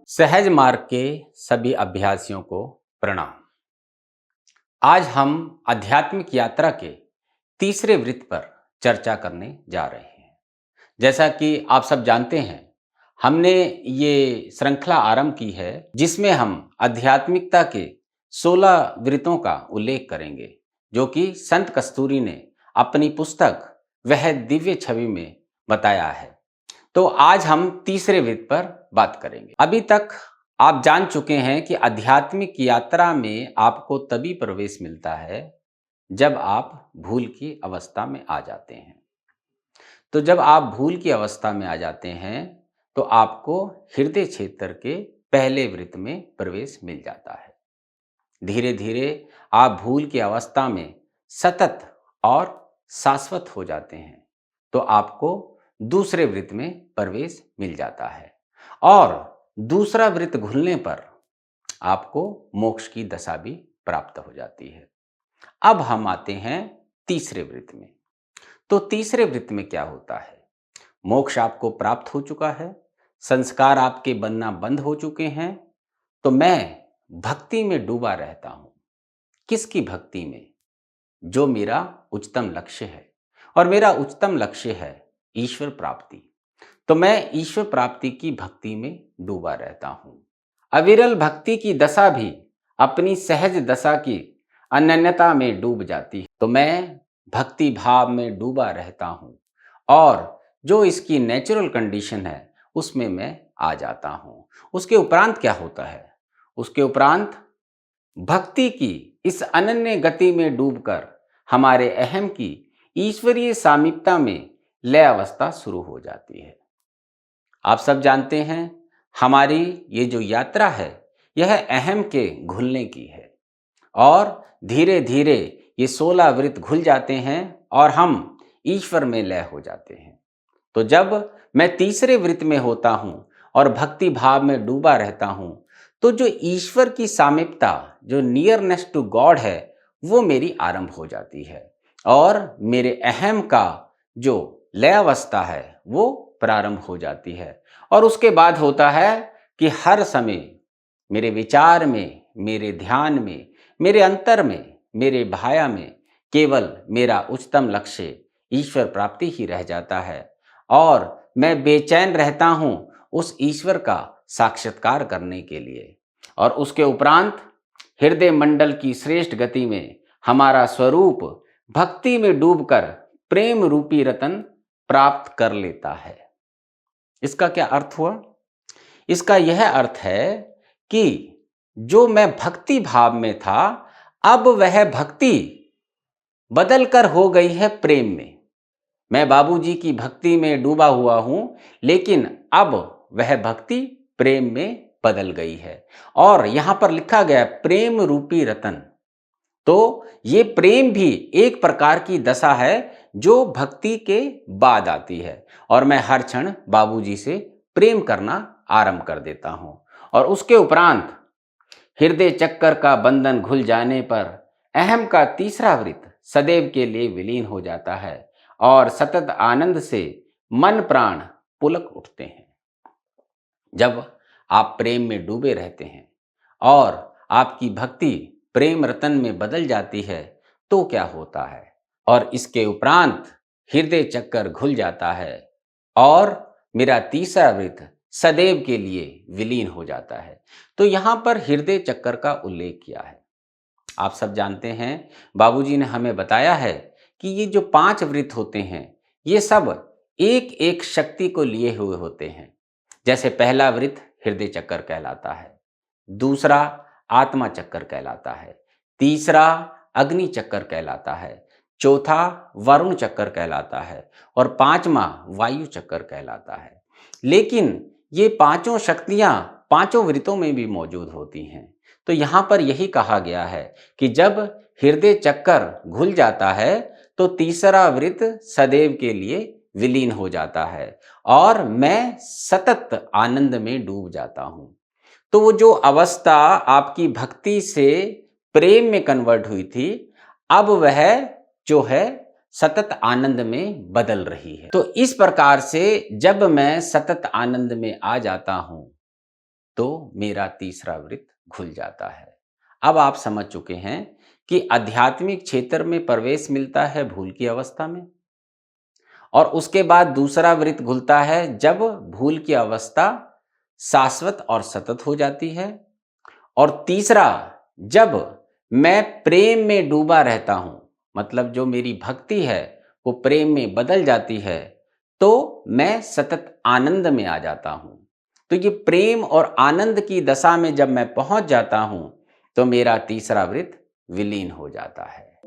सहज मार्ग के सभी अभ्यासियों को प्रणाम। आज हम आध्यात्मिक यात्रा के तीसरे वृत्त पर चर्चा करने जा रहे हैं। जैसा कि आप सब जानते हैं, हमने ये श्रृंखला आरंभ की है जिसमें हम आध्यात्मिकता के 16 वृत्तों का उल्लेख करेंगे, जो कि संत कस्तूरी ने अपनी पुस्तक वह दिव्य छवि में बताया है। तो आज हम तीसरे वृत्त पर बात करेंगे। अभी तक आप जान चुके हैं कि आध्यात्मिक यात्रा में आपको तभी प्रवेश मिलता है जब आप भूल की अवस्था में आ जाते हैं। तो जब आप भूल की अवस्था में आ जाते हैं तो आपको हृदय क्षेत्र के पहले वृत्त में प्रवेश मिल जाता है। धीरे धीरे आप भूल की अवस्था में सतत और शाश्वत हो जाते हैं तो आपको दूसरे वृत्त में प्रवेश मिल जाता है और दूसरा वृत्त खुलने पर आपको मोक्ष की दशा भी प्राप्त हो जाती है। अब हम आते हैं तीसरे वृत्त में। तो तीसरे वृत्त में क्या होता है? मोक्ष आपको प्राप्त हो चुका है, संस्कार आपके बनना बंद हो चुके हैं, तो मैं भक्ति में डूबा रहता हूं। किसकी भक्ति में? जो मेरा उच्चतम लक्ष्य है, और मेरा उच्चतम लक्ष्य है ईश्वर प्राप्ति। तो मैं ईश्वर प्राप्ति की भक्ति में डूबा रहता हूं। अविरल भक्ति की दशा भी अपनी सहज दशा की अनन्यता में डूब जाती है। तो मैं भक्ति भाव में डूबा रहता हूं और जो इसकी नेचुरल कंडीशन है उसमें मैं आ जाता हूं। उसके उपरांत क्या होता है? उसके उपरांत भक्ति की इस अनन्य गति में डूबकर हमारे अहम की ईश्वरीय सामीप्यता में लय अवस्था शुरू हो जाती है। आप सब जानते हैं, हमारी ये जो यात्रा है यह अहम के घुलने की है और धीरे धीरे ये 16 वृत्त घुल जाते हैं और हम ईश्वर में लय हो जाते हैं। तो जब मैं तीसरे वृत्त में होता हूँ और भक्ति भाव में डूबा रहता हूँ तो जो ईश्वर की सामीप्यता, जो नियरनेस टू गॉड है, वो मेरी आरंभ हो जाती है और मेरे अहम का जो लय अवस्था है वो प्रारंभ हो जाती है। और उसके बाद होता है कि हर समय मेरे विचार में, मेरे ध्यान में, मेरे अंतर में, मेरे भाया में केवल मेरा उच्चतम लक्ष्य ईश्वर प्राप्ति ही रह जाता है और मैं बेचैन रहता हूँ उस ईश्वर का साक्षात्कार करने के लिए। और उसके उपरांत हृदय मंडल की श्रेष्ठ गति में हमारा स्वरूप भक्ति में डूबकर प्रेम रूपी रतन प्राप्त कर लेता है। इसका क्या अर्थ हुआ? इसका यह अर्थ है कि जो मैं भक्ति भाव में था, अब वह भक्ति बदलकर हो गई है प्रेम में। मैं बाबूजी की भक्ति में डूबा हुआ हूं, लेकिन अब वह भक्ति प्रेम में बदल गई है और यहां पर लिखा गया प्रेम रूपी रतन। तो ये प्रेम भी एक प्रकार की दशा है जो भक्ति के बाद आती है और मैं हर क्षण बाबूजी से प्रेम करना आरंभ कर देता हूं। और उसके उपरांत हृदय चक्कर का बंधन खुल जाने पर अहम का तीसरा वृत्त सदैव के लिए विलीन हो जाता है और सतत आनंद से मन प्राण पुलक उठते हैं। जब आप प्रेम में डूबे रहते हैं और आपकी भक्ति प्रेम रतन में बदल जाती है तो क्या होता है? और इसके उपरांत हृदय चक्कर खुल जाता है और मेरा तीसरा वृत्त सदैव के लिए विलीन हो जाता है। तो यहां पर हृदय चक्कर का उल्लेख किया है। आप सब जानते हैं, बाबूजी ने हमें बताया है कि ये जो 5 वृत्त होते हैं ये सब एक एक शक्ति को लिए हुए होते हैं। जैसे पहला वृत्त हृदय चक्कर कहलाता है, दूसरा आत्मा चक्कर कहलाता है, तीसरा अग्नि चक्कर कहलाता है, चौथा वरुण चक्कर कहलाता है और पांचवा वायु चक्कर कहलाता है। लेकिन ये पांचों शक्तियां पांचों वृत्तों में भी मौजूद होती हैं। तो यहां पर यही कहा गया है कि जब हृदय चक्कर घुल जाता है तो तीसरा वृत्त सदैव के लिए विलीन हो जाता है और मैं सतत आनंद में डूब जाता हूं। तो वो जो अवस्था आपकी भक्ति से प्रेम में कन्वर्ट हुई थी, अब वह जो है सतत आनंद में बदल रही है। तो इस प्रकार से जब मैं सतत आनंद में आ जाता हूं तो मेरा तीसरा वृत्त खुल जाता है। अब आप समझ चुके हैं कि आध्यात्मिक क्षेत्र में प्रवेश मिलता है भूल की अवस्था में, और उसके बाद दूसरा वृत्त खुलता है जब भूल की अवस्था शाश्वत और सतत हो जाती है, और तीसरा जब मैं प्रेम में डूबा रहता हूं, मतलब जो मेरी भक्ति है वो प्रेम में बदल जाती है, तो मैं सतत आनंद में आ जाता हूं। तो ये प्रेम और आनंद की दशा में जब मैं पहुंच जाता हूं, तो मेरा तीसरा वृत्त विलीन हो जाता है।